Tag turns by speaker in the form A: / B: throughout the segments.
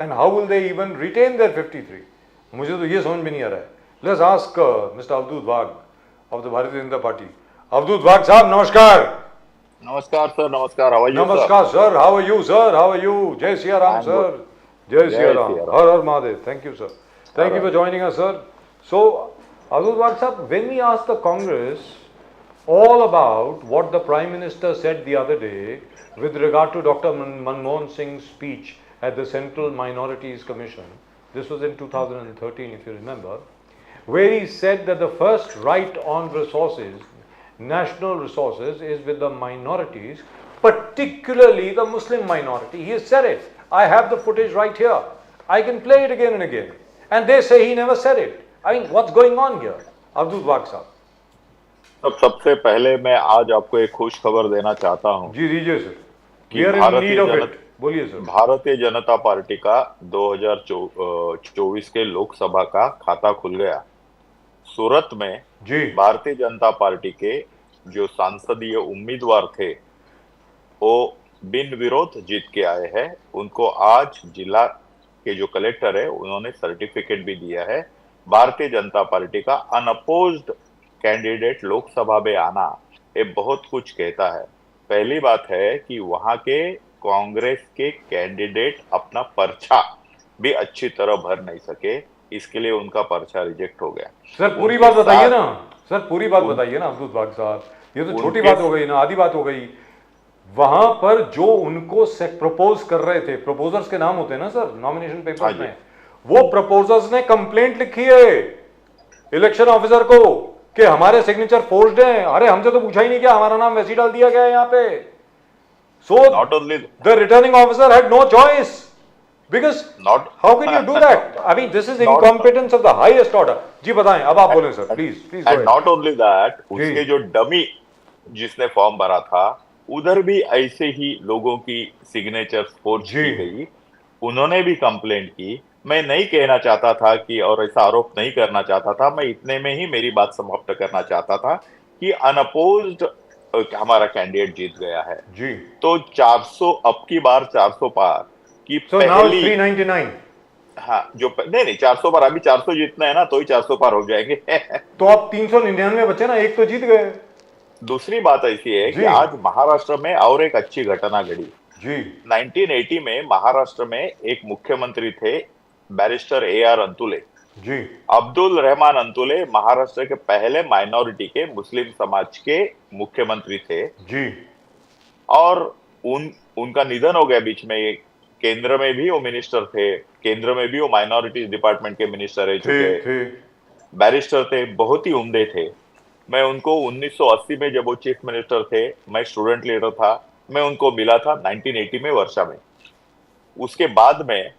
A: And how will they even retain their 53? मुझे तो ये समझ में नहीं आ रहा है. Let's ask Mr. Avdut Wag of the Bharatiya Janata Party. Avdut Wag साहब नमस्कार.
B: नमस्कार सर, नमस्कार. हाउ आर यू
A: नमस्कार sir, how are you sir? How are you? जय सिया राम सर. जय सिया राम. हर हर Mahadev. Thank you sir. Thank you for joining us sir. So Avdut Wag साहब, when we asked the Congress all about what the Prime Minister said the other day with regard to Dr. Manmohan Singh's speech at the Central Minorities Commission, this was in 2013 if you remember, where he said that the first right on resources, national resources, is with the minorities, particularly the Muslim minority. He has said it. I have the footage right here. I can play it again and again. And they say he never said it. I mean, what's going on here? Avdut Wag साहब.
B: अब सबसे पहले मैं आज आपको एक खुश खबर देना चाहता हूं
A: जी दीजिए सर.
B: कि
A: बोलिए सर.
B: भारतीय जनता पार्टी का 2024 के लोकसभा का खाता खुल गया. सूरत में
A: जी
B: भारतीय जनता पार्टी के जो सांसदीय उम्मीदवार थे वो बिन विरोध जीत के आए हैं. उनको आज जिला के जो कलेक्टर है उन्होंने सर्टिफिकेट भी दिया है. भारतीय जनता पार्टी का अनअपोज्ड कैंडिडेट लोकसभा में आना ये बहुत कुछ कहता है. पहली बात है कि वहां के कांग्रेस के कैंडिडेट अपना पर्चा भी अच्छी तरह भर नहीं सके, इसके लिए उनका पर्चा रिजेक्ट हो गया.
A: सर पूरी बात बताइए ना. सर पूरी बात बताइए ना अब्दुल बाग साहब. ये तो छोटी बात हो गई ना, आधी बात हो गई. वहां पर जो उनको प्रपोज कर रहे थे, प्रपोजर्स के नाम होते हैं ना सर नॉमिनेशन पेपर में, वो प्रपोजर्स ने कंप्लेंट लिखी है इलेक्शन ऑफिसर को कि हमारे सिग्नेचर फोर्स्ड हैं. अरे हमसे तो पूछा ही नहीं, क्या हमारा नाम वैसे ही डाल दिया गया है यहाँ पे. So the returning officer had no choice because how can you do that? I mean, this is incompetence of the highest order. जी बताएं, अब आप बोलें sir, please go ahead.
B: And not only that, उसके जो डमी जिसने form भरा था उधर भी ऐसे ही लोगों की सिग्नेचर फोर्ज की गई. उन्होंने भी कंप्लेंट की. मैं नहीं कहना चाहता था कि, और ऐसा आरोप नहीं करना चाहता था, मैं इतने में ही मेरी बात समाप्त करना चाहता था कि अनअपोज्ड हमारा कैंडिडेट जीत गया है जी. तो 400 अब की बार 400 पार की पहली
A: 399.
B: हाँ, जो नहीं 400 पार, अभी 400 जीतना है ना तो ही 400 पार हो जाएंगे.
A: तो अब 399 बचे ना, एक तो जीत गए.
B: दूसरी बात ऐसी है कि आज महाराष्ट्र में और एक अच्छी घटना घड़ी
A: जी.
B: 1980 में महाराष्ट्र में एक मुख्यमंत्री थे बैरिस्टर AR अंतुले
A: जी.
B: अब्दुल रहमान अंतुले महाराष्ट्र के पहले माइनॉरिटी के मुस्लिम समाज के मुख्यमंत्री थे
A: जी. और
B: उनका निधन हो गया बीच में. केंद्र में भी वो मिनिस्टर थे, केंद्र में भी वो माइनॉरिटीज डिपार्टमेंट के मिनिस्टर रह चुके, बैरिस्टर थे, बहुत ही उम्दे थे. मैं उनको 1980 में जब वो चीफ मिनिस्टर थे, मैं स्टूडेंट लीडर था, मैं उनको मिला था 1980 में वर्षा में. उसके बाद में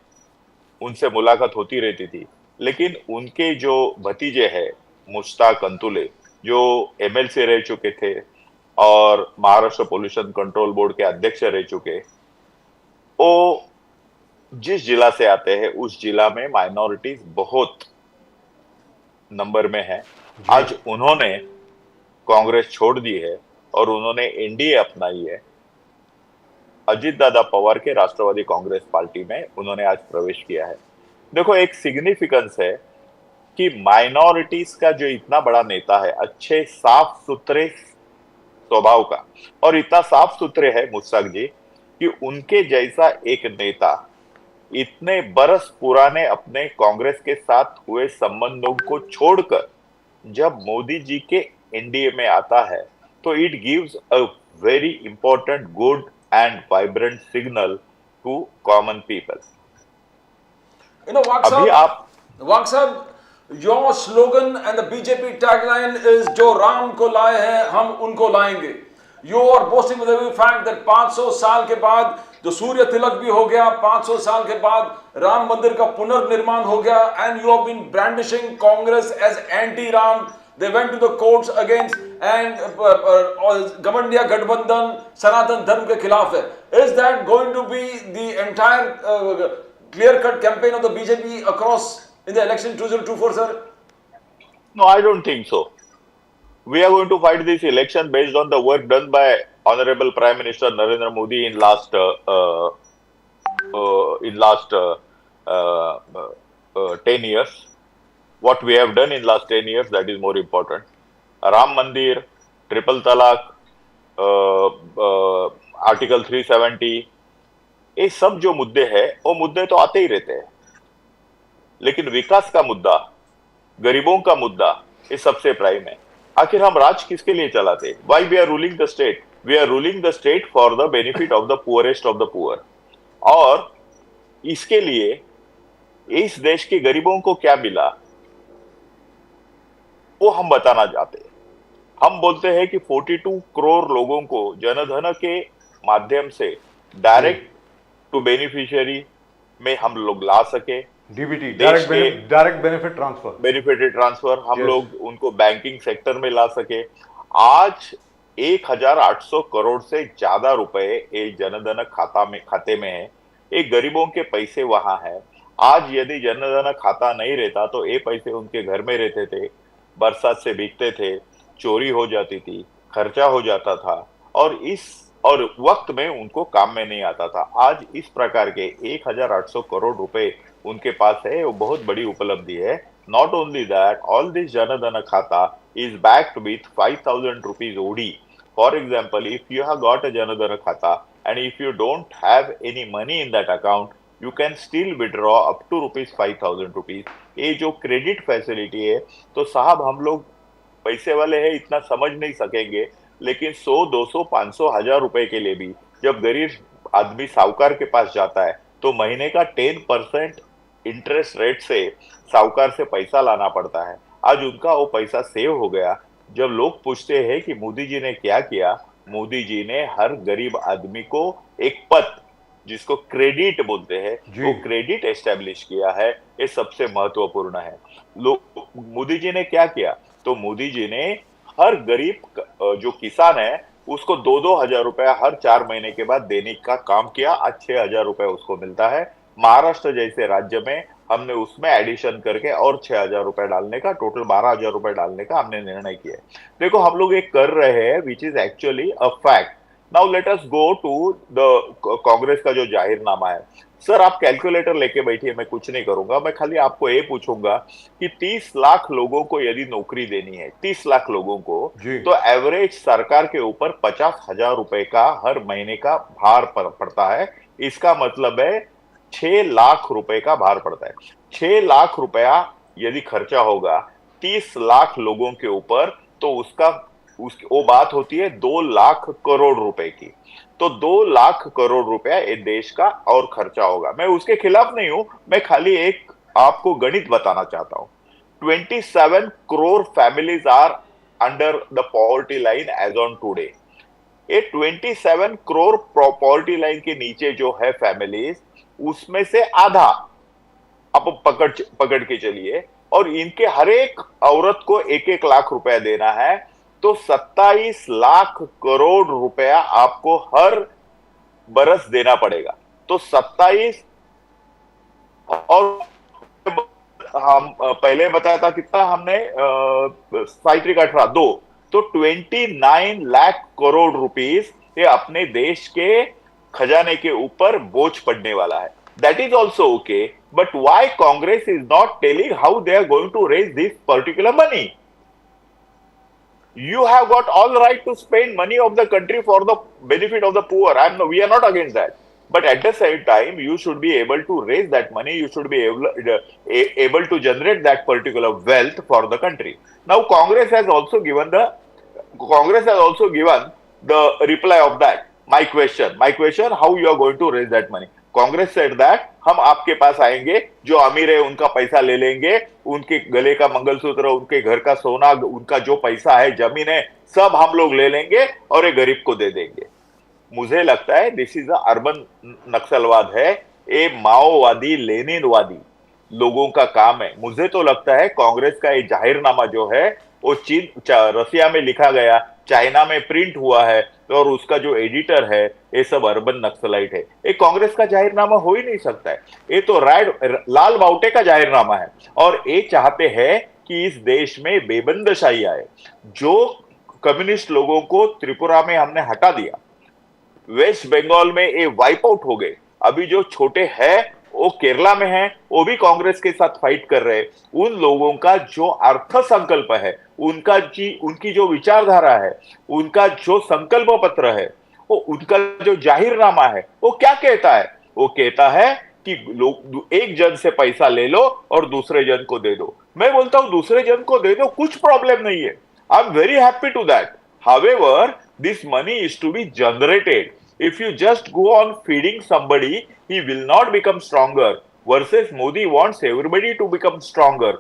B: उनसे मुलाकात होती रहती थी. लेकिन उनके जो भतीजे हैं मुश्ताक अंतुले जो MLC रह चुके थे और महाराष्ट्र पोल्यूशन कंट्रोल बोर्ड के अध्यक्ष रह चुके, वो जिस जिला से आते हैं उस जिला में माइनॉरिटीज बहुत नंबर में है. आज उन्होंने कांग्रेस छोड़ दी है और उन्होंने NDA अपनाई है. अजित दादा पवार के राष्ट्रवादी कांग्रेस पार्टी में उन्होंने आज प्रवेश किया है. देखो, एक सिग्निफिकेंस है कि माइनॉरिटीज का जो इतना बड़ा नेता है, अच्छे साफ सुथरे स्वभाव का, और इतना साफ सुथरे है मुश्ताक जी कि उनके जैसा एक नेता इतने बरस पुराने अपने कांग्रेस के साथ हुए संबंधों को छोड़कर जब मोदी जी के NDA में आता है तो it gives a very important good and vibrant signal to common people.
C: Wag साहब, your slogan and the BJP tagline is जो राम को लाए हैं हम उनको लाएंगे. You are boasting with the fact that 500 साल के बाद जो सूर्य तिलक भी हो गया, 500 साल के बाद राम मंदिर का पुनर्निर्माण हो गया, and you have been brandishing Congress as anti-Ram. They went to the courts against and Gamandiya Gadbandhan Sanatan Dharm के खिलाफ है. Is that going to be the entire clear-cut campaign of the BJP across in the election 2024, sir?
B: No, I don't think so. We are going to fight this election based on the work done by Honorable Prime Minister Narendra Modi in last 10 years. What we have done in last 10 years, that is more important. Ram Mandir, Triple Talaq, article 370, ये सब जो मुद्दे हैं वो मुद्दे तो आते ही रहते हैं, लेकिन विकास का मुद्दा, गरीबों का मुद्दा, ये सबसे प्राइम है। आखिर हम राज किसके लिए चलाते? Why we are ruling the state? We are ruling the state for the benefit of the poorest of the poor. और इसके लिए इस देश के गरीबों को क्या मिला वो हम बताना चाहते हैं। हम बोलते हैं कि 42 करोड़ लोगों को जनधन के माध्यम से डायरेक्ट टू बेनिफिशियरी में हम लोग ला सके।
A: डीबीटी, डायरेक्ट बेनिफिट ट्रांसफर हम लोग उनको बैंकिंग सेक्टर में ला सके। आज 1800 करोड़ से ज्यादा रुपए ये जनधन खाते में है। एक गरीबों के पैसे वहां है। आज यदि जनधन खाता नहीं रहता तो ये पैसे उनके घर में रहते थे, बरसात से भीगते थे, चोरी हो जाती थी, खर्चा हो जाता था और वक्त में उनको काम में नहीं आता था। आज इस प्रकार के 1800 करोड़ रुपए उनके पास है, वो बहुत बड़ी उपलब्धि है। Not only that, all this Jan Dhan खाता is backed with 5,000 rupees OD. For example, if you have got a Janadana Khata and if you don't have any money in that account, you can still withdraw up to ₹5,000 rupees. ये जो credit facility है, तो साहब हम लोग पैसे वाले हैं, इतना समझ नहीं सकेंगे, लेकिन 100, 200, 500, 1000 रुपए के लिए भी जब गरीब आदमी साहूकार के पास जाता है तो महीने का 10% इंटरेस्ट रेट से साहूकार से पैसा लाना पड़ता है। आज उनका वो पैसा सेव हो गया। जब लोग पूछते हैं कि मोदी जी ने क्या किया, मोदी जी ने हर गरीब आदमी को एक पद, जिसको क्रेडिट बोलते हैं, वो क्रेडिट एस्टेब्लिश किया है। ये सबसे महत्वपूर्ण है। लोग मोदी जी ने क्या किया, तो मोदी जी ने हर गरीब जो किसान है उसको 2-2 हजार रुपया हर 4 महीने के बाद देने का काम किया। आज 6,000 रुपया उसको मिलता है। महाराष्ट्र जैसे राज्य में हमने उसमें एडिशन करके और 6,000 रुपए डालने का, टोटल 12,000 रुपए डालने का हमने निर्णय किया। देखो हम लोग एक कर रहे हैं which is actually a fact. Now let us go to the Congress का जो जाहिरनामा है। सर आप कैलकुलेटर लेके बैठिए, मैं कुछ नहीं करूंगा। मैं खाली आपको ये पूछूंगा कि 30 लाख लोगों को यदि नौकरी देनी है, 30 लाख लोगों को, तो एवरेज सरकार के ऊपर 50,000 रुपए का हर महीने का भार पड़ता है। इसका मतलब है 6 लाख रुपए का भार पड़ता है। 6 लाख रुपया यदि खर्चा होगा 30 लाख लोगों के ऊपर, तो वो बात होती है 2 लाख करोड़ रुपए की। तो 2 लाख करोड़ रुपया ये देश का और खर्चा होगा। मैं उसके खिलाफ नहीं हूं, मैं खाली एक आपको गणित बताना चाहता हूं। 27 crore families are under the poverty line as on today. ये 27 करोड़ पॉवर्टी लाइन के नीचे जो है फैमिलीज, उसमें से आधा आप पकड़ के चलिए, और इनके हर एक औरत को 1-1 लाख रुपया देना है, तो 27 लाख करोड़ रुपया आपको हर बरस देना पड़ेगा। तो 27, और हम पहले बताया था कितना हमने, 18 2, तो 29 लाख करोड़ रुपीस ये अपने देश के खजाने के ऊपर बोझ पड़ने वाला है। That is also okay, but why Congress is not telling how they are going to raise this particular money? You have got all right to spend money of the country for the benefit of the poor. We are not against that. But at the same time, you should be able to raise that money. You should be able to generate that particular wealth for the country. Now, Congress has also given the reply of that. My question, how you are going to raise that money? Congress said that हम आपके पास आएंगे, जो अमीर है उनका पैसा ले लेंगे, उनके गले का मंगलसूत्र, उनके घर का सोना, उनका जो पैसा है, जमीन है, सब हम लोग ले लेंगे और ये गरीब को दे देंगे। मुझे लगता है दिस इज अ अर्बन नक्सलवाद है। ये माओवादी लेनिनवादी लोगों का काम है। मुझे तो लगता है कांग्रेस का ये जाहिरनामा जो है वो रसिया में लिखा गया, चाइना में प्रिंट हुआ है, और उसका जो एडिटर है ये सब अर्बन नक्सलाइट है। ये कांग्रेस का जाहिरनामा हो ही नहीं सकता है। ये तो लाल बाउटे का जाहिरनामा है, और ये चाहते हैं कि इस देश में बेबंदशाही आए। जो कम्युनिस्ट लोगों को त्रिपुरा में हमने हटा दिया, वेस्ट बंगाल में ये वाइप आउट हो गए। अभी जो छोटे हैं
B: वो केरला में है, वो भी कांग्रेस के साथ फाइट कर रहे हैं। उन लोगों का जो अर्थ संकल्प है, उनकी जो विचारधारा है, उनका जो संकल्प पत्र है, वो उनका जो जाहिरनामा है, वो क्या कहता है? वो कहता है कि लोग एक जन से पैसा ले लो और दूसरे जन को दे दो। मैं बोलता हूं दूसरे जन को दे दो, कुछ प्रॉब्लम नहीं है। I am very happy to that. However, this money is to be generated. If you just go on feeding somebody, he will not become stronger. Versus Modi wants everybody to become stronger.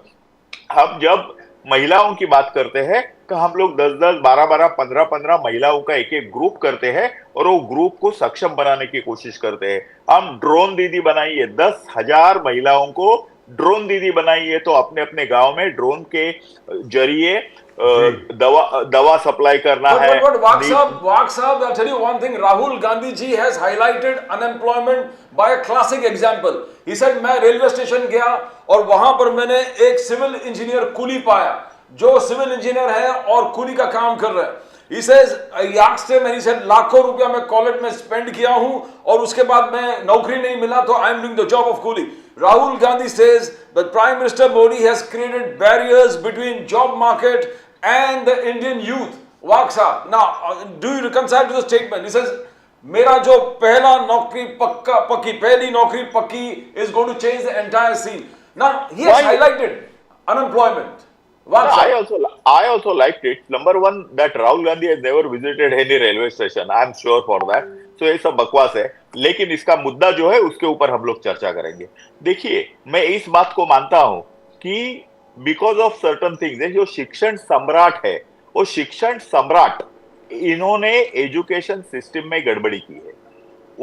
B: हम जब महिलाओं की बात करते हैं तो हम लोग 10-10, 12-12, 15-15 महिलाओं का एक एक ग्रुप करते हैं और वो ग्रुप को सक्षम बनाने की कोशिश करते हैं। हम ड्रोन दीदी बनाइए, 10,000 महिलाओं को ड्रोन दीदी बनाइए, तो अपने अपने गांव में ड्रोन के जरिए दवा सप्लाई करना है।
C: But Waq Sahab, I'll tell you one thing. Rahul Gandhi ji has highlighted unemployment by a classic example. He said, मैं रेलवे स्टेशन गया और वहां पर मैंने एक सिविल इंजीनियर कूली पाया, जो सिविल इंजीनियर है और कूली का काम कर रहा है। He says, I asked him and he said, लाखों रुपया मैं कॉलेज में स्पेंड किया हूं और उसके बाद मैं नौकरी नहीं मिला, तो I am doing the job of coolie. Rahul Gandhi says that Prime Minister Modi has created barriers between job market and the Indian youth. Waq Sahab, now do you reconcile to the statement? He says, मेरा जो पहला नौकरी पक्की पहली नौकरी पक्की is going to change the entire scene. Now he has highlighted unemployment.
B: I also liked it. Number one, that Rahul Gandhi has never visited any railway station. I am sure for that. So ये सब बकवास है, लेकिन इसका मुद्दा जो है उसके ऊपर हम लोग चर्चा करेंगे। देखिए, मैं इस बात को मानता हूं कि बिकॉज ऑफ सर्टन थिंग्स, जो शिक्षण सम्राट है, वो शिक्षण सम्राट, इन्होंने एजुकेशन सिस्टम में गड़बड़ी की है।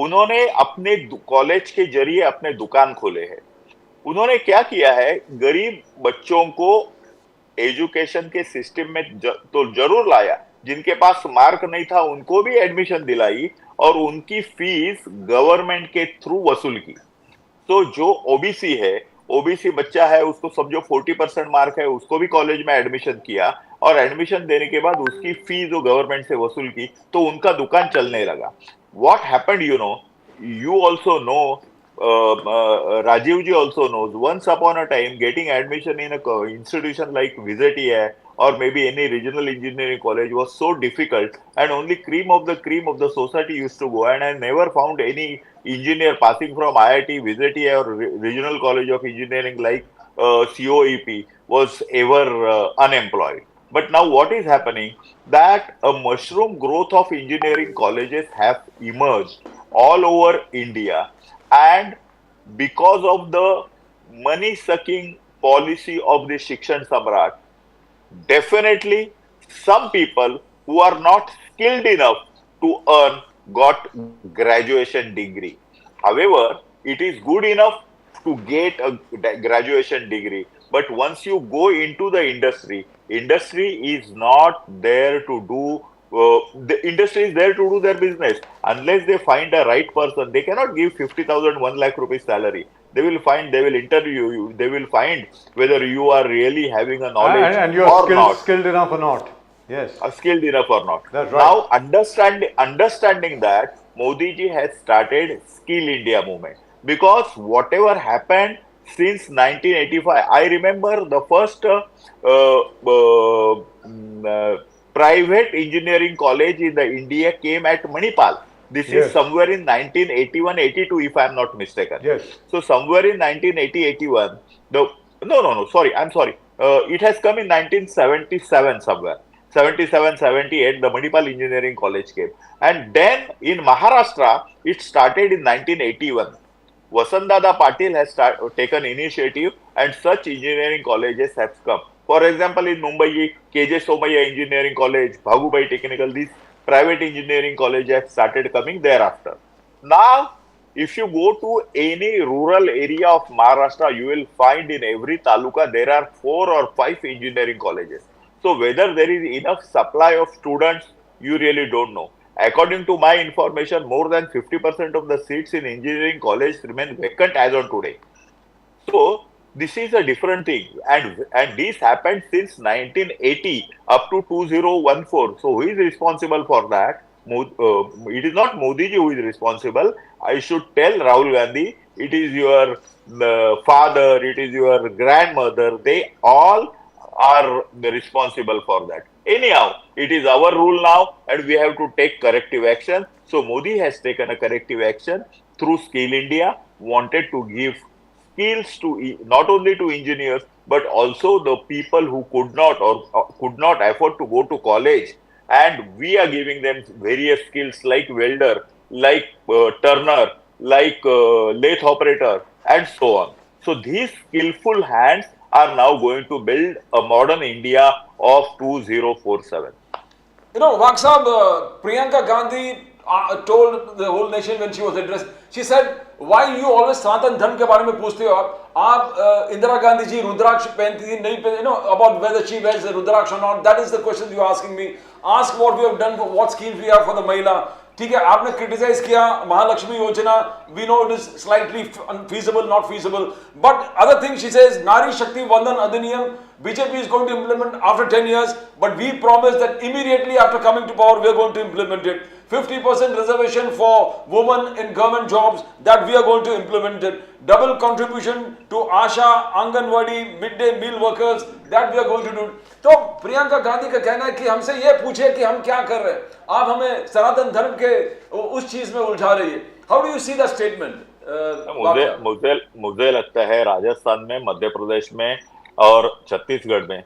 B: उन्होंने अपने कॉलेज के जरिए अपने दुकान खोले हैं। उन्होंने क्या किया है, गरीब बच्चों को एजुकेशन के सिस्टम में तो जरूर लाया, जिनके पास मार्क नहीं था उनको भी एडमिशन दिलाई और उनकी फीस गवर्नमेंट के थ्रू वसूल की। तो जो ओबीसी है, ओबीसी बच्चा है, उसको समझो 40% मार्क है, उसको भी कॉलेज में एडमिशन किया और एडमिशन देने के बाद उसकी फीस जो गवर्नमेंट से वसूल की, तो उनका दुकान चलने लगा। What happened, you also know, Rajiv ji also knows, once upon a time getting admission in a institution like VJTI or maybe any regional engineering college was so difficult, and only cream of the society used to go, and I never found any engineer passing from IIT, VJTI or regional college of engineering like COEP was ever unemployed. But now what is happening, that a mushroom growth of engineering colleges have emerged all over India, and because of the money sucking policy of the Shikshan Samrat, definitely some people who are not skilled enough to earn got graduation degree. However, it is good enough to get a graduation degree, but once you go into the industry is not there to do the industry is there to do their business. Unless they find a right person, they cannot give 50,000, 1 lakh rupees salary. They will interview you, they will find whether you are really having a knowledge
A: and you are skilled enough or not. Yes.
B: Skilled enough or not.
A: That's right.
B: Now, understanding that, Modi ji has started Skill India movement, because whatever happened since 1985, I remember the first private engineering college in the India came at Manipal. This is somewhere in 1981-82, if I am not mistaken.
A: Yes.
B: So somewhere in 1980-81, I'm sorry. It has come in 1977 somewhere. 77-78, the Manipal Engineering College came. And then in Maharashtra, it started in 1981. Vasantdada Patil has taken initiative, and such engineering colleges have come. For example, in Mumbai, KJ Somaiya Engineering College, Bhagubai Technical, these private engineering colleges have started coming thereafter. Now, if you go to any rural area of Maharashtra, you will find in every taluka there are 4 or 5 engineering colleges. So whether there is enough supply of students, you really don't know. According to my information, more than 50% of the seats in engineering college remain vacant as on today. So this is a different thing, and this happened since 1980 up to 2014. So who is responsible for that? it is not Modi ji who is responsible. I should tell Rahul Gandhi, it is your father, it is your grandmother. They all are responsible for that. Anyhow, it is our rule now, and we have to take corrective action. So Modi has taken a corrective action through Skill India, wanted to give skills to not only to engineers but also the people who could not or could not afford to go to college, and we are giving them various skills like welder, like turner, like lathe operator, and so on. So these skillful hands are now going to build a modern India of 2047.
C: You know, Vaksab, Priyanka Gandhi told the whole nation when she was addressed, she said, why you always Sanatan Dharm के बारे में पूछते हो आप इंदिरा गांधी जी रुद्राक्ष पहनती थी नहीं पहनती, you know, about whether she wears the rudraksha or not, that is the question you are asking me. Ask what we have done, for what schemes we have for the महिला. ठीक है, आपने क्रिटिसाइज किया महालक्ष्मी योजना, we know it is slightly feasible, not feasible, but other thing she says, Nari Shakti Vandan Adhiniyam, BJP is going to implement after 10 years, but we promise that immediately after coming to power, we are going to implement it. 50% reservation for women in government jobs, that we are going to implement it. Double contribution to Asha, Anganwadi, midday meal workers, that we are going to do. तो प्रियंका गांधी का कहना है कि हमसे ये पूछे कि हम क्या कर रहे हैं, आप हमें सनातन धर्म के उस चीज में उलझा रही है. How do you see the statement?
B: मुझे लगता है राजस्थान में, मध्य प्रदेश में और छत्तीसगढ़ में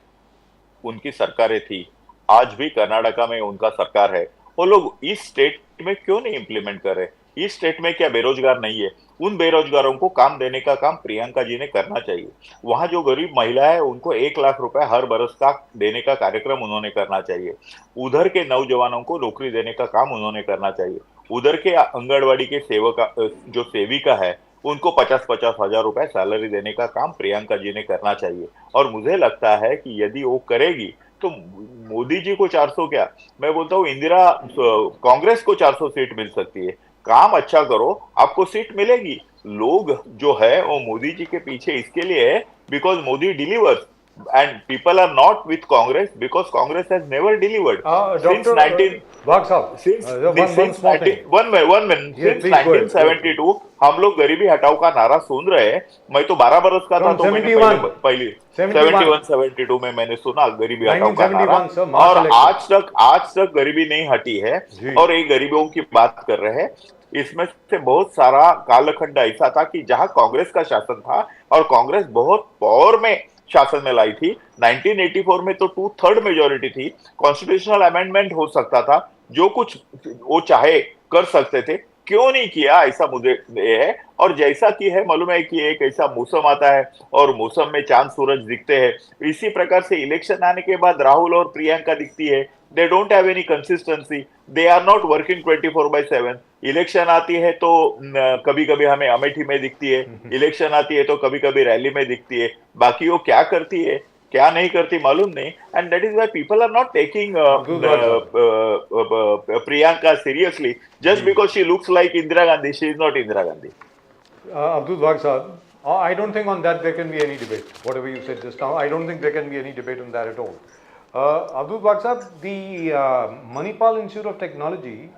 B: उनकी सरकारें थी, आज भी कर्नाटका में उनका सरकार है. वो लोग इस स्टेट में क्यों नहीं इंप्लीमेंट कर रहे? इस स्टेट में क्या बेरोजगार नहीं है? उन बेरोजगारों को काम देने का काम प्रियंका जी ने करना चाहिए. वहां जो गरीब महिला है उनको 1 लाख रुपए हर बरस का देने का कार्यक्रम उन्होंने करना चाहिए. उधर के नौजवानों को नौकरी देने का काम उन्होंने करना चाहिए. उधर के आंगनवाड़ी के सेवक जो सेविका है उनको 50-50 हजार रुपए सैलरी देने का काम प्रियंका जी ने करना चाहिए. और मुझे लगता है कि यदि वो करेगी तो मोदी जी को 400 क्या, मैं बोलता हूँ इंदिरा कांग्रेस को 400 सीट मिल सकती है. काम अच्छा करो, आपको सीट मिलेगी. लोग जो है वो मोदी जी के पीछे इसके लिए है because Modi delivers, and people are not with Congress because Congress has never delivered. Since 1972 हम लोग गरीबी हटाओ का नारा सुन रहे हैं. मैं तो 12 बरस का था, तो मैंने पहले 71-72 में मैंने सुना गरीबी हटाओ का नारा, और आज तक गरीबी नहीं हटी है. और ये गरीबों की बात कर रहे हैं. इसमें से बहुत सारा कालखंड ऐसा था कि जहां कांग्रेस का शासन था और कांग्रेस बहुत पावर में शासन में लाई थी. 1984 में तो 2/3 मेजोरिटी थी. कॉन्स्टिट्यूशनल अमेंडमेंट हो सकता था, जो कुछ वो चाहे कर सकते थे. क्यों नहीं किया, ऐसा मुझे ये है. और जैसा कि है मालूम है कि एक ऐसा मौसम आता है और मौसम में चांद सूरज दिखते हैं. इसी प्रकार से इलेक्शन आने के बाद राहुल और प्रियंका दिखती है. They don't have any consistency, they are not working 24/7. Election आती है तो कभी कभी हमें अमेठी में दिखती है, इलेक्शन आती है तो कभी कभी रैली में दिखती है. बाकी वो क्या करती है क्या नहीं करती मालूम नहीं. And that is why people are not taking Priyanka seriously just because she looks like Indira Gandhi. She is not Indira Gandhi.
A: Abdul Waq Saab, I don't think on that there can be any debate. Whatever you said just now, I don't think there can be any debate on that at all. Abdul Waq Saab, the Manipal Institute of Technology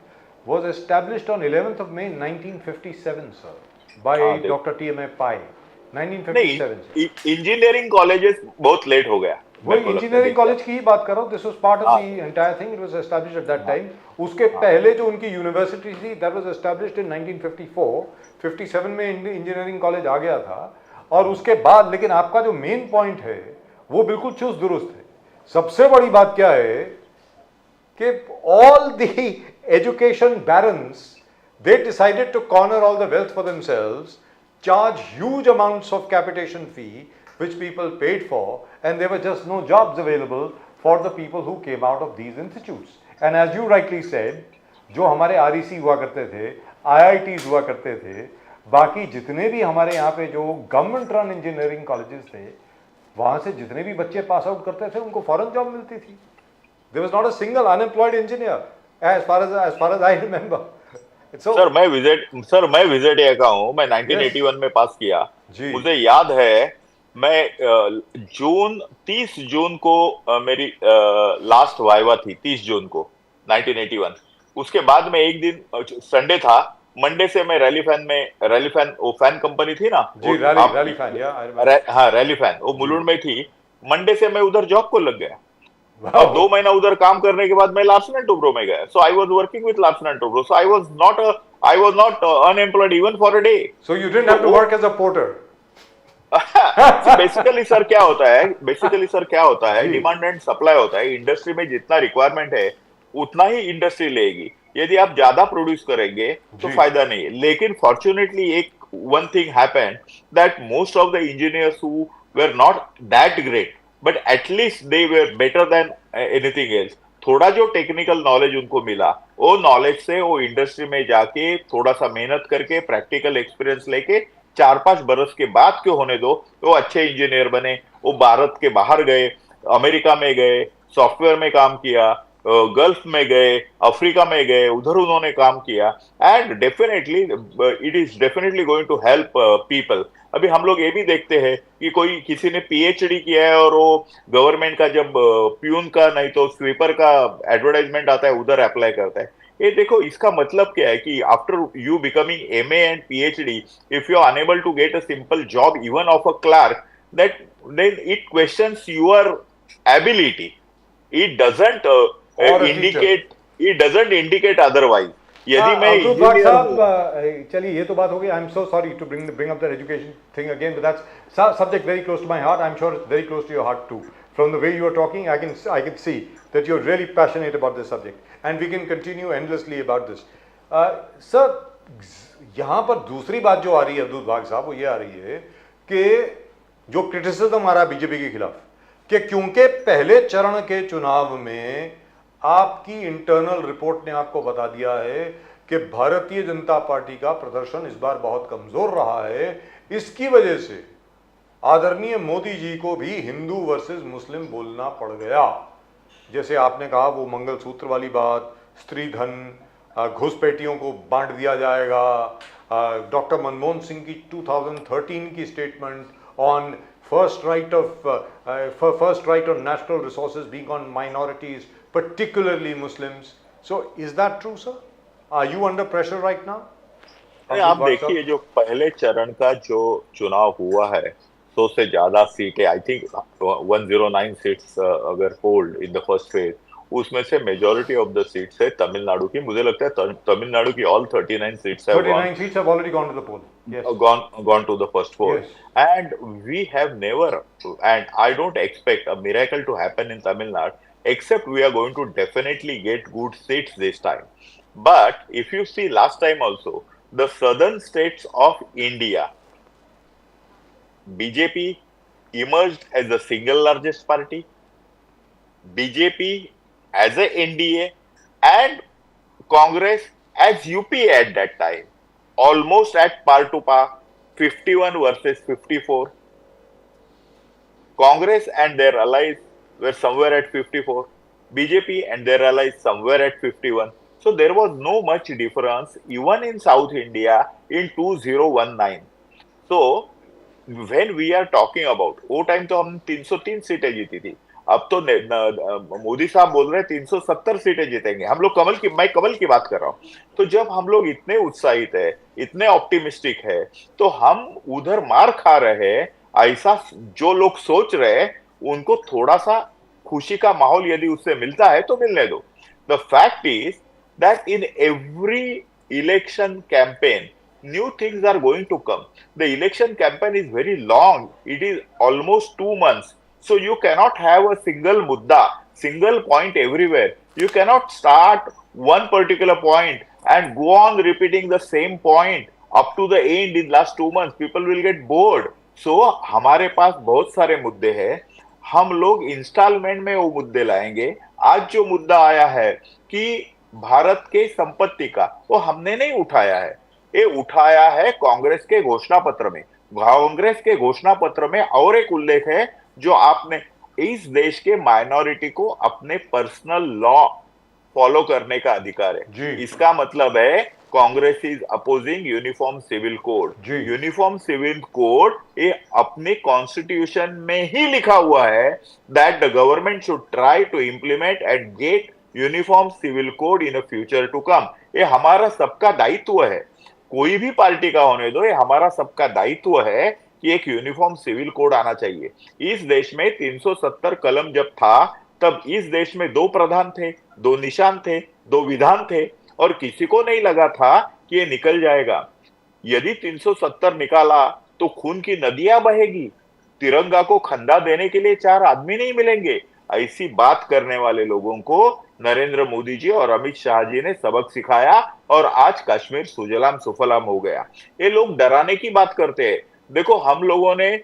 A: was established on 11th of May 1957, sir, by Dr. T.M.A. Pai. 1957.
B: Engineering colleges बहुत late हो गया.
A: वही engineering college की ही बात कर रहा हूँ. This was part of the entire thing. It was established at that time. उसके पहले जो उनकी यूनिवर्सिटी थी दैट वाज एस्टैब्लिश्ड इन 1954. 57 में इंजीनियरिंग कॉलेज आ गया था. और उसके बाद, लेकिन आपका जो मेन पॉइंट है वो बिल्कुल चुस्त दुरुस्त है. सबसे बड़ी बात क्या है कि all the education barons, they decided to corner all the wealth for themselves, charge huge amounts of capitation fee which people paid for, and there were just no jobs available for the people who came out of these institutes. And as you rightly said, जो हमारे REC हुआ करते थे, IITs हुआ करते थे, बाकी जितने भी हमारे यहाँ पे जो गवर्नमेंट रन इंजीनियरिंग कॉलेजेस थे, वहाँ से जितने भी बच्चे पास आउट करते थे उनको फॉरेन जॉब मिलती थी. There was not a single unemployed engineer as far as I remember.
B: Sir मैं विजिट ये का हूँ. मैं 1981 में पास किया. मुझे याद है मैं 30 जून को मेरी लास्ट वाइवा थी. 30 जून को 1981. उसके बाद में एक दिन संडे था, मंडे से मैं रैली फैन वो फैन कंपनी थी ना,
A: जी, रैली फैन, या
B: हाँ रैली फैन, वो मुलुंड में थी। मंडे से मैं उधर जॉब को लग गया। अब
A: वाओ
B: 2 महीना उधर काम करने के बाद मैं लार्सन एंड टुब्रो में गया। So I was working with Larsen and Toubro, so I was not unemployed even for a day.
A: So you didn't have to work as a porter.
B: Basically sir क्या होता है,
A: जी।
B: Demand and supply होता है। Industry में जितना requirement है उतना ही industry लेगी। यदि आप ज्यादा प्रोड्यूस करेंगे तो
A: जी।
B: फायदा नहीं है। लेकिन फॉर्चुनेटली एक one thing happened that most of the engineers who were not that great but at least they were better than anything else. थोड़ा जो टेक्निकल नॉलेज उनको मिला, वो नॉलेज से वो इंडस्ट्री में जाके थोड़ा सा मेहनत करके प्रैक्टिकल एक्सपीरियंस लेके 4-5 बरस के बाद क्यों होने दो, वो अच्छे इंजीनियर बने। वो भारत के बाहर गए, अमेरिका में गए, सॉफ्टवेयर में काम किया, गल्फ में गए, अफ्रीका में गए, उधर उन्होंने काम किया। And definitely it is definitely going to help people. अभी हम लोग ये भी देखते हैं कि कोई किसी ने पीएचडी किया है और वो गवर्नमेंट का जब प्यून का नहीं तो स्वीपर का एडवर्टाइजमेंट आता है उधर अप्लाई करता है। ये देखो, इसका मतलब क्या है कि after you becoming MA and PhD, if you are unable to get a simple job even of a clerk, that then it questions your ability. It doesn't
A: Or a
B: indicate. It doesn't indicate otherwise. यदि मैं
A: अब्दुल बाग
B: engineer हूँ,
A: साहब, चलिए ये तो बात हो गई। I am so sorry to bring up that education thing again, but that's subject very close to my heart. I'm sure it's very close to your heart too. From the way you are talking, I can see that you're really passionate about this subject, and we can continue endlessly about this. Sir, यहाँ पर दूसरी बात जो आ रही है अब्दुल बाग साहब, वो ये आ रही है कि जो क्रिटिसिज्म आ रहा है बीजेपी के खिलाफ कि क्योंकि पहले चरण के चुनाव में आपकी इंटरनल रिपोर्ट ने आपको बता दिया है कि भारतीय जनता पार्टी का प्रदर्शन इस बार बहुत कमजोर रहा है, इसकी वजह से आदरणीय मोदी जी को भी हिंदू वर्सेस मुस्लिम बोलना पड़ गया। जैसे आपने कहा वो मंगलसूत्र वाली बात, स्त्री धन, घुसपैठियों को बांट दिया जाएगा, डॉक्टर मनमोहन सिंह की 2013 की statement on first right on natural resources being on minorities, particularly Muslims. So is that true, sir? Are you under pressure right now?
B: आप देखिए जो पहले चरण का जो चुनाव हुआ है, 100 से ज्यादा सीटें, आई थिंक 109 सीट्स अगर polled in the first phase, उसमें से मेजॉरिटी ऑफ द सीट्स है तमिलनाडु की। मुझे लगता है तमिलनाडु की all 39 seats have
A: 39 seats have already gone to the poll. Yes.
B: Gone to the first four.
A: Yes.
B: And we have never, and I don't expect a miracle to happen in Tamil Nadu, except we are going to definitely get good seats this time. But if you see last time also, the southern states of India, BJP emerged as the single largest party, BJP as a NDA, and Congress as UPA at that time, almost at par to par, 51 versus 54. Congress and their allies were somewhere at 54. BJP and their allies somewhere at 51. So there was no much difference even in South India in 2019. So when we are talking about, वो time तो हम 303 सीटें जीती थी। अब तो मोदी साहब बोल रहे हैं 370 सीटें जीतेंगे। हम लोग मैं कमल की बात कर रहा हूँ। तो जब हम लोग इतने उत्साहित है, इतने ऑप्टिमिस्टिक है, तो हम उधर मार खा रहे हैं। ऐसा जो लोग सोच रहे हैं उनको थोड़ा सा खुशी का माहौल यदि उससे मिलता है तो मिलने दो। The fact is that in every election campaign new things are going to come. The election campaign is very long. It is almost 2 months. So you cannot have a single mudda, single point everywhere. You cannot start one particular point and go on repeating the same point up to the end in last 2 months. People will get bored. So हमारे पास बहुत सारे मुद्दे हैं। हम लोग instalment में वो मुद्दे लाएंगे। आज जो मुद्दा आया है कि भारत के संपत्ति का, वो हमने नहीं उठाया है, ये उठाया है कांग्रेस के घोषणा पत्र में। कांग्रेस के घोषणा पत्र में और एक उल्लेख है जो आपने, इस देश के माइनॉरिटी को अपने पर्सनल लॉ फॉलो करने का अधिकार है। इसका मतलब है Congress is opposing uniform civil code. Uniform civil code ये अपने कॉन्स्टिट्यूशन में ही लिखा हुआ है that the government should try to implement and get uniform civil code in a future to come. ये हमारा सबका दायित्व है, कोई भी पार्टी का होने दो, ये हमारा सबका दायित्व है कि एक यूनिफॉर्म सिविल कोड आना चाहिए। इस देश में 370 कलम जब था तब इस देश में 2 प्रधान थे, 2 निशान थे, 2 विधान थे, और किसी को नहीं लगा था कि ये निकल जाएगा। यदि 370 निकाला तो खून की नदियां बहेगी, तिरंगा को खंदा देने के लिए 4 आदमी नहीं मिलेंगे। ऐसी बात करने वाले लोगों को नरेंद्र मोदी जी और अमित शाह जी ने सबक सिखाया और आज कश्मीर सुजलाम सुफलाम हो गया। ये लोग डराने की बात करते हैं। देखो, हम लोगों ने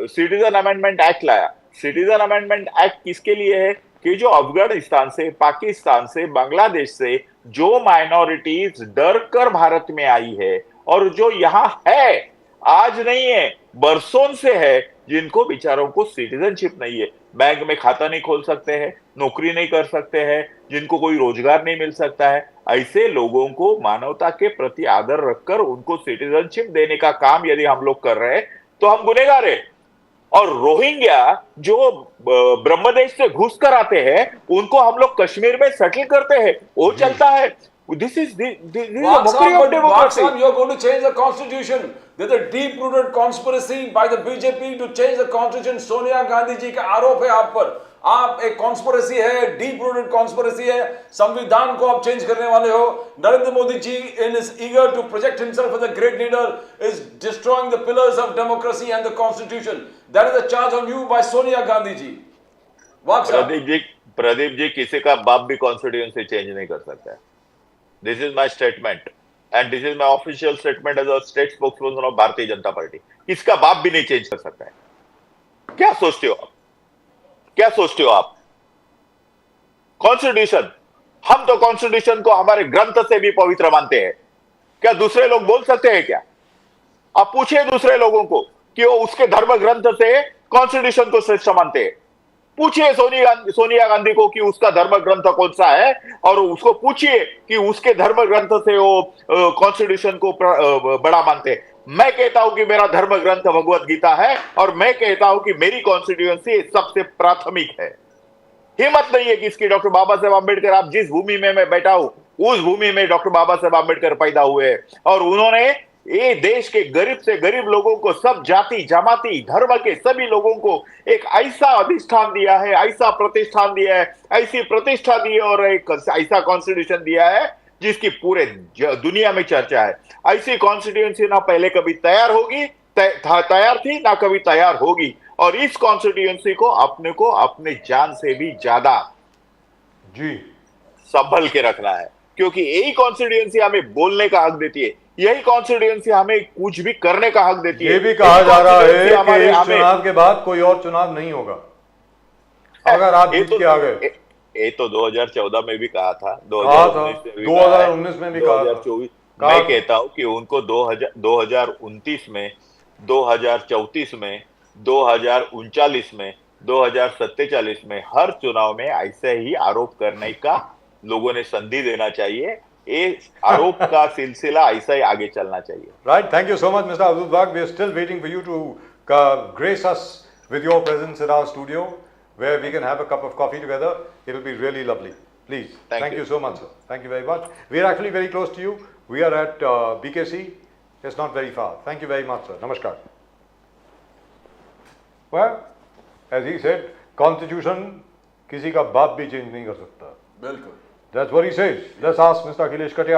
B: सिटीजन अमेंडमेंट एक्ट लाया। सिटीजन अमेंडमेंट एक्ट किसके लिए है कि जो अफगानिस्तान से, पाकिस्तान से, बांग्लादेश से जो माइनॉरिटीज डर कर भारत में आई है और जो यहाँ है, आज नहीं है, बरसों से है, जिनको बेचारों को सिटीजनशिप नहीं है, बैंक में खाता नहीं खोल सकते हैं, नौकरी नहीं कर सकते हैं, जिनको कोई रोजगार नहीं मिल सकता है, ऐसे लोगों को मानवता के प्रति आदर रखकर उनको सिटीजनशिप देने का काम यदि हम लोग कर रहे हैं तो हम गुनहगार हैं। और रोहिंग्या जो ब्रह्मदेश से घुस कर आते हैं उनको हम लोग कश्मीर में सेटल करते हैं, वो चलता है। This is a mockery of democracy.
C: You are going to change the constitution. There's a deep-rooted conspiracy by the BJP to change the constitution. Sonia Gandhi ji का आरोप है आप पर। आप एक कॉन्स्पिरेसी है, deep-rooted conspiracy है। संविधान को आप चेंज करने वाले हो। Narendra Modi ji, in his eager to project himself as a great leader, is destroying the pillars of democracy and the constitution. That is a charge on you by Sonia Gandhi ji.
B: Pradeep ji, किसी का बाप भी कॉन्स्टिट्यूशन से चेंज नहीं कर सकता है। This is my statement and this is my official statement as a state spokesperson of Bharatiya Janata party. इसका बाप भी नहीं चेंज कर सकता है। क्या सोचते हो आप? क्या सोचते हो आप? कॉन्स्टिट्यूशन, हम तो कॉन्स्टिट्यूशन को हमारे ग्रंथ से भी पवित्र मानते हैं। क्या दूसरे लोग बोल सकते हैं क्या? आप पूछिए दूसरे लोगों को कि वो उसके धर्म ग्रंथ से कॉन्स्टिट्यूशन को श्रेष्ठ मानते हैं। पूछिए सोनिया गांधी को कि उसका धर्म ग्रंथ कौन सा है, और उसको पूछिए कि उसके धर्म ग्रंथ से वो कॉन्स्टिट्यूशन को बड़ा मानते हैं। मैं कहता हूं कि मेरा धर्म ग्रंथ भगवत गीता है, और मैं कहता हूं कि मेरी कॉन्स्टिट्यूएंसी सबसे प्राथमिक है। हिम्मत नहीं है कि इसकी डॉक्टर बाबा साहेब आम्बेडकर, आप जिस भूमि में मैं बैठा हूं उस भूमि में डॉक्टर बाबा साहेब आम्बेडकर पैदा हुए, और उन्होंने ये देश के गरीब से गरीब लोगों को, सब जाति जमाती धर्म के सभी लोगों को एक ऐसा अधिष्ठान दिया है, ऐसा प्रतिष्ठान दिया है, ऐसी प्रतिष्ठा दी है, और एक ऐसा कॉन्स्टिट्यूशन दिया है जिसकी पूरे दुनिया में चर्चा है। ऐसी कॉन्स्टिट्यूएंसी ना पहले कभी तैयार होगी, तैयार थी, ना कभी तैयार होगी, और इस कॉन्स्टिट्यूएंसी को अपने जान से भी ज्यादा
A: जी
B: संभल के रखना है, क्योंकि यही कॉन्स्टिट्यूएंसी हमें बोलने का हक देती है, यही कॉन्स्टिट्यूएंसी हमें कुछ भी करने का हक देती है।
A: ये भी कहा जा रहा है कि इस चुनाव के बाद कोई और चुनाव नहीं होगा अगर आप जीत के आ गए।
B: ये तो 2014 में भी कहा था,
A: 2019 में भी कहा,
B: 2024 मैं कहता हूं कि उनको 2029 में, 2034 में, 2039 में, 2047 में हर चुनाव में ऐसे ही आरोप करने का लोगों ने संधि देना चाहिए। ये आरोप का सिलसिला ऐसा ही आगे चलना चाहिए।
A: Right, thank you so much, Mr. Abdul Wahab. We are still waiting for you to grace us with your presence in our studio, where we can have a cup of coffee together. It will be really lovely. Please, thank you so much, sir. Thank you very much. We are actually very close to you. We are at BKC. It's not very far. Thank you very much, sir. Namaskar. Well, as he said, Constitution किसी का बाप भी change नहीं कर सकता।
C: बिल्कुल।
A: That's what he says. Let's ask Mr. Akhilesh Katia.